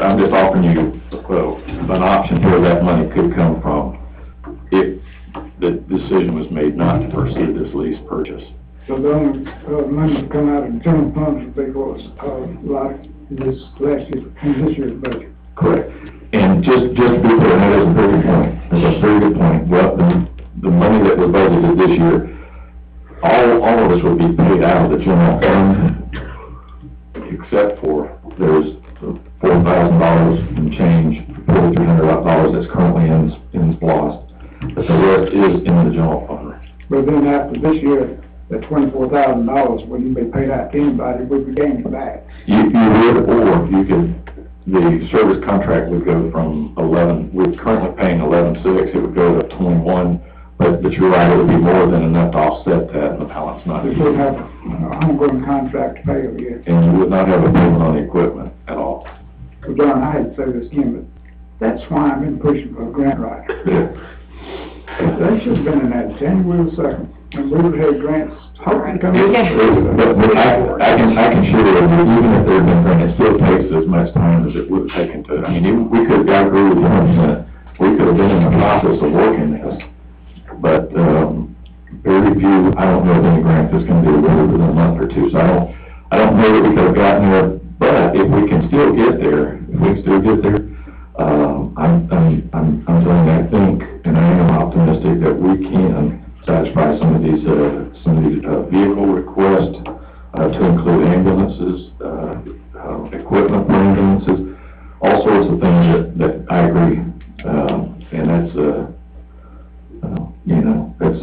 I'm just offering you an option where that money could come from if the decision was made not to pursue this lease purchase. So the only money to come out of the general funds would be what was like this year's budget. Correct. And just to be clear, that is a very good point. That's a very good point. Well, the money that was budgeted this year, all of this would be paid out of the general fund, except for there's $4,000 and change, $4,300 that's currently in SPLOST, but the rest is in the general fund. But then after this year, the $24,000 wouldn't be paid out to anybody, would be gained back. You would, or you could, the service contract would go from 11, we're currently paying 11.6, it would go to 21, but you're right, it would be more than enough to offset that, and the balance not. You wouldn't have an ongoing contract to pay over yet. And you would not have a payment on the equipment at all. So John, I hate to say this again, but that's why I've been pushing for a grant writer. Yeah. They should have been in that January 2nd, and we would have had grants hoping to come in. But I can assure you, even if there had been grants, it still takes as much time as it would have taken to, I mean, we could have got through with 100%, we could have been in the process of working this, but, very few, I don't know of any grant that's gonna be awarded within a month or two, so I don't know that we could have gotten there, but if we can still get there, I'm saying I think, and I am optimistic that we can satisfy some of these vehicle requests, to include ambulances, equipment for ambulances, all sorts of things that I agree, and that's, that's,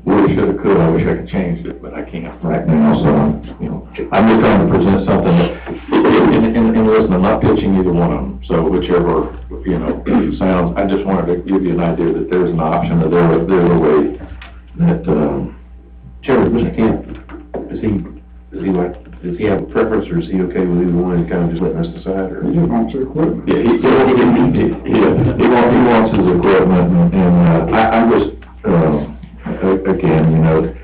woulda, shoulda, coulda, I wish I could change it, but I can't right now, so, I'm just trying to present something that, and listen, I'm not pitching either one of them, so whichever, sounds, I just wanted to give you an idea that there's an option, that there's a way that, Chairman, Mr. Kent, does he have a preference, or is he okay with either one, and kind of just letting us decide, or? He just wants the equipment. yeah, he wants his equipment, and I'm just, again,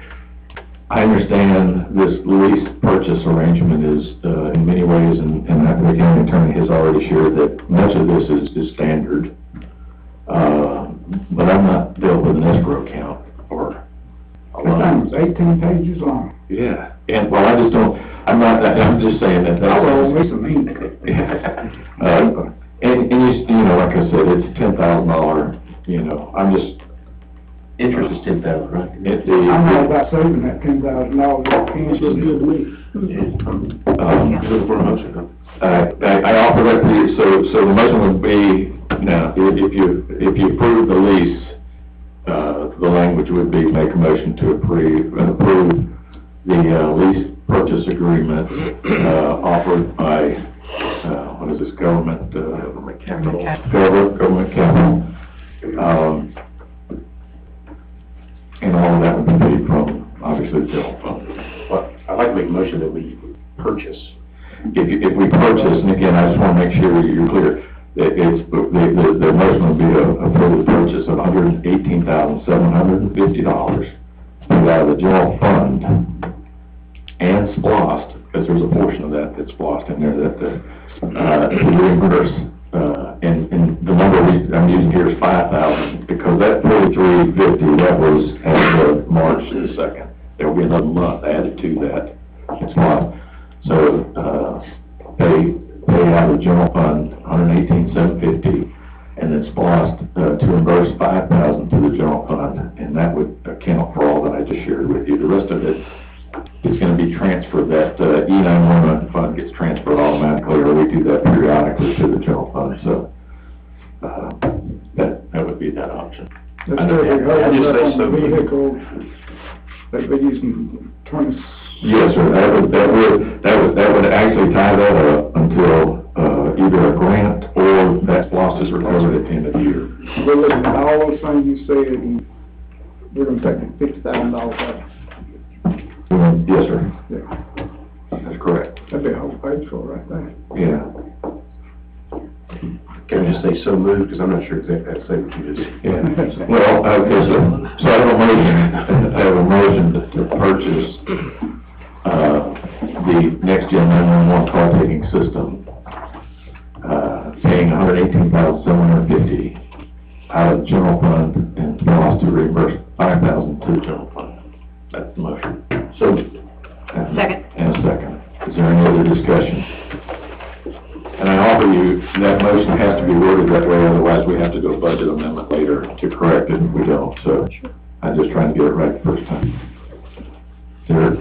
I understand this lease purchase arrangement is, in many ways, and the county attorney has already shared that much of this is standard. But I'm not dealt with an escrow account or a That lot. thing was 18 pages long. Yeah, and, well, I just don't, I'm just saying that I that's. will miss some ink. And like I said, it's $10,000, I'm just. Interest is $10,000, right? I'm all about saving that $10,000, it feels good to me. Looking for a motion, huh? I offer that to you, so the motion would be, now, if you approve the lease, the language would be make a motion to approve the lease purchase agreement, offered by, what is this, government capital. And all of that would be paid from, obviously, the general fund. Well, I'd like to make a motion that we purchase. If we purchase, and again, I just want to make sure you're clear, that the motion would be to approve the purchase of $118,750 out of the general fund and splost, because there's a portion of that that's splost in there that, to reimburse, and the number I'm using here is 5,000, because that 4350, that was as of March the 2nd. There will be another month added to that. It's not, so, pay out of the general fund, $118,750, and then splost, to reimburse 5,000 to the general fund, and that would account for all that I just shared with you. The rest of it is gonna be transferred, that, E911 fund gets transferred automatically, or we do that periodically to the general fund, so, that would be that option. That's I where we just heard say up so. on the vehicle, they've been using 20. Yes, sir, that would actually tie that up until, either a grant or that loss is recovered at the end of the year. We're looking at all those things you said, and we're gonna take $50,000 out. Yes, sir, Yeah, that's correct, that'd be a whole page for it right there. yeah. Can I just say so moved, because I'm not sure exactly how to say what you just. Yeah, well, okay, so I have a motion to purchase, the next gen 911 call taking system, paying $118,750 out of the general fund and loss to reimburse 5,000 to the general fund. That's the motion. So, Second. And a second. Is there any other discussion? And I offer you, that motion has to be worded that way, otherwise we have to do a budget amendment later to correct it if we don't, so I'm just trying to get it right the first time. Is there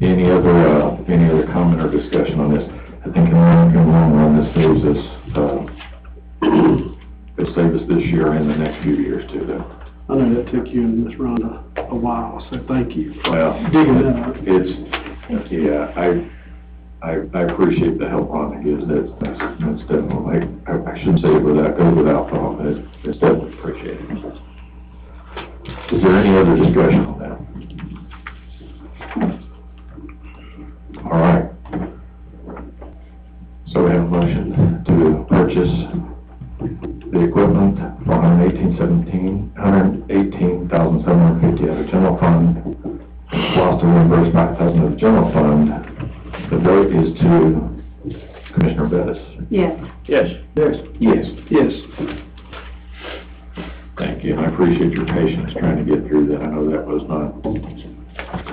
any other comment or discussion on this? I think in the long run, this saves us, it saves us this year and the next few years too, though. I know that took you and Ms. Rhonda a while, so thank you for Well, digging that out. I appreciate the help Rhonda gives, that's definitely, I shouldn't say it goes without thought, but it's definitely appreciated. Is there any other discussion on that? All right. So we have a motion to purchase the equipment for $118,750 out of general fund, lost to reimburse 5,000 of the general fund. The vote is to Commissioner Bettis. Yes. Yes. Yes. yes. Yes. and I appreciate your patience trying to get through that. I know that was not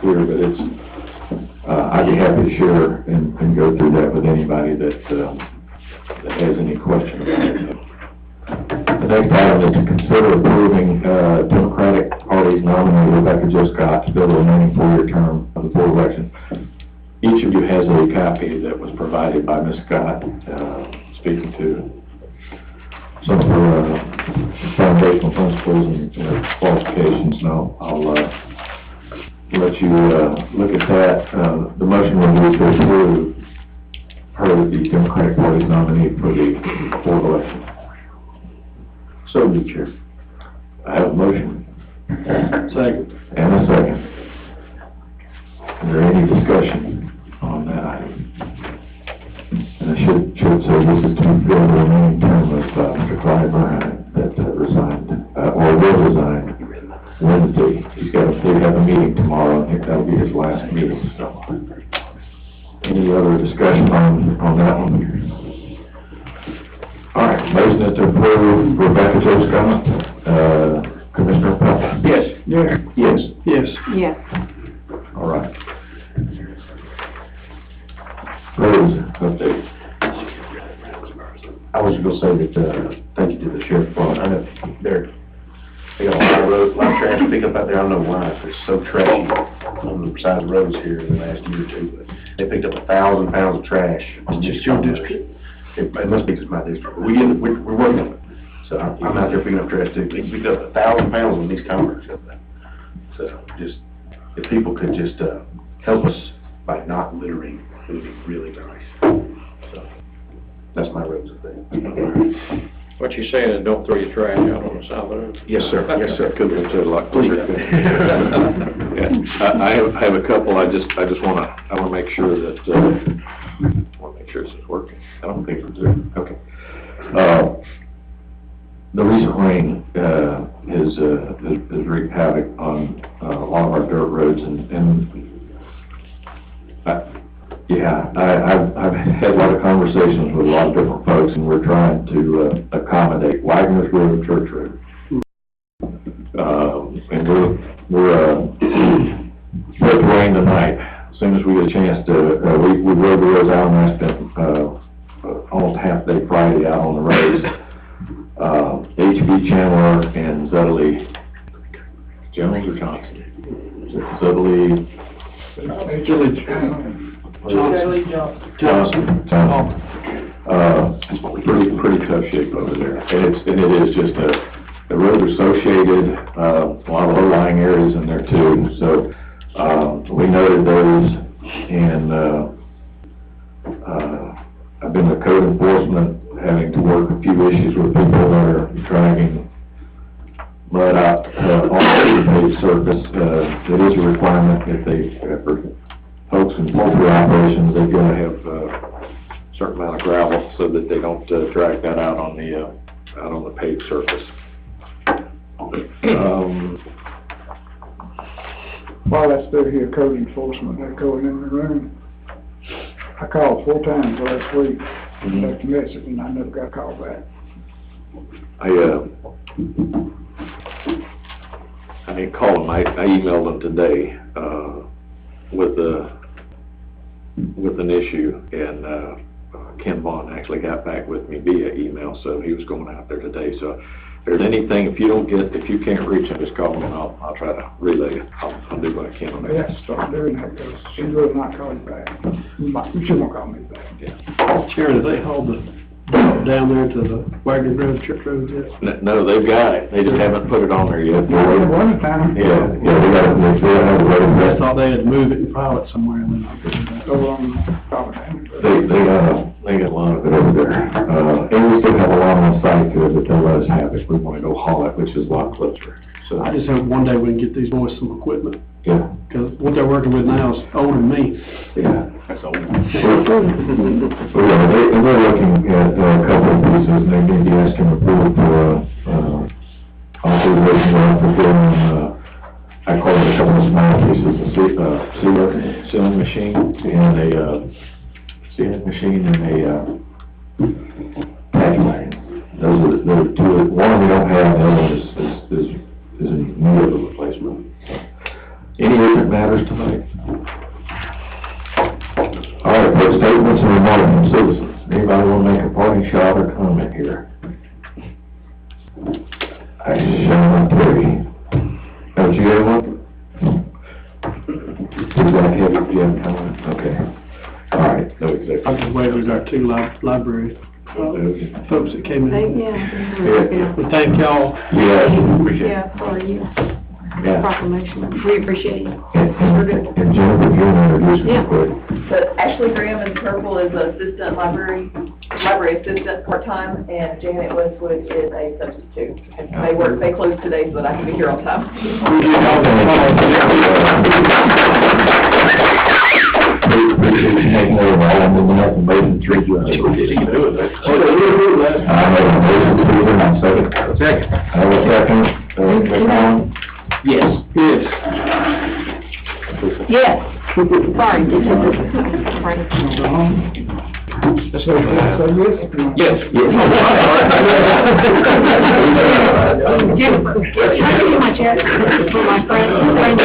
clear, but it's, I'd be happy to share and go through that with anybody that has any question about it. The next item is to consider approving, Democratic Party's nominee Rebecca Jo Scott to fill the remaining 4-year term of the board election. Each of you has a copy that was provided by Ms. Scott, speaking to some of her foundational principles and qualifications. So I'll let you look at that. The motion will be to approve her, the Democratic Party's nominee for the board election. So, Mr. Chair, I have a motion. Second. And a second. Is there any discussion on that item? And I should say this is to fill the remaining term of Mr. Clyde Bryant that resigned, or will resign Wednesday. They have a meeting tomorrow, and that'll be his last meeting, so. Any other discussion on that one? All right, motion is to approve Rebecca Jo Scott. Commissioner Pell? Yes. Yes. Yes. Yes. Yes. All right. Rose update. I was gonna say that, thank you to the sheriff department. I know they got a lot of roads, a lot of trash to pick up out there. I don't know why, it's so trashy on the side of the roads here in the last year or two. But they picked up 1,000 pounds of trash. It's just your district? It must be just my district. We're working on it. So I'm out there picking up trash too. They picked up 1,000 pounds on these converts up there. So just, if people could just, help us by not littering, it would be really nice. So, that's my roads thing. What you're saying is don't throw your trash out on the side of the road? Yes, sir, yes, sir. Couldn't have said a lot clearer. Yeah, I have a couple, I wanna make sure that, this is working. I don't think it's there. Okay. The recent rain, has wreaked havoc on, a lot of our dirt roads I've had a lot of conversations with a lot of different folks, and we're trying to, accommodate Wagner's Road, Church Road. And we're supposed to rain tonight. As soon as we get a chance to, we rode the roads out, and I spent, almost half day Friday out on the roads. HB Chandler and Zedley, Jones or Johnson? Zedley. Johnson. Pretty tough shape over there. And it is just the roads are so shaded, a lot of low-lying areas in there too. So, we noted those, and, I've been with code enforcement, having to work a few issues with people that are dragging mud out, on the paved surface. It is a requirement for folks in poultry operations, they've got to have a certain amount of gravel so that they don't drag that out on the paved surface. While that's still here, code enforcement, they're going in the room. I called 4 times last week, left a message, and I never got a call back. I didn't call them, I emailed them today, with an issue, and, Ken Vaughn actually got back with me via email, so he was going out there today. So if there's anything, if you can't reach him, just call me, and I'll try to relay it. I'll do what I can on that. They have to start doing that, because she will not call you back. She won't call me back. Yeah. Chair, do they hold the, down there to the Wagner Road, Church Road yet? No, they've got it, they just haven't put it on there yet. Well, one time. Yeah, we got I thought they had to move it and file it somewhere, and then I'll get it back. Go on, call it. They got a lot of it over there. And we still have a lot on site to it, but they'll let us have it if we want to go haul it, which is a lot closer. So, I just hope one day we can get these boys some equipment, yeah, because what they're working with now is older than me. yeah. That's all. We're looking at a couple of pieces, and they may be asking approval for, authorization for building, I call it a couple of small pieces, a sealing machine and a patch line. Those are the two, one we don't have, the other one is in need of a replacement. Any urgent matters tonight? All right, for statements and remarks from citizens, anybody want to make a parting shot or comment here? I shall not carry. Don't you have one? Does that have your comment? Okay. All right, no executive. I'm just waiting on our two library folks that came in. Yeah. We thank y'all. Yeah, appreciate it. Yeah, for you. Yeah. Proclamation. We appreciate it. And Jennifer, if you want to introduce me Yeah. quick. But Ashley Graham in purple is assistant library assistant part-time, and Janet Westwood is a substitute. And they close today so that I can be here on time. Appreciate you taking over all, and then we have to make the three. I have a motion to approve, and I'll second. Second. I have a second. McCollum? Yes. Yes. Sorry. So, yes? Yes. Jennifer, can I do my chair for my friend?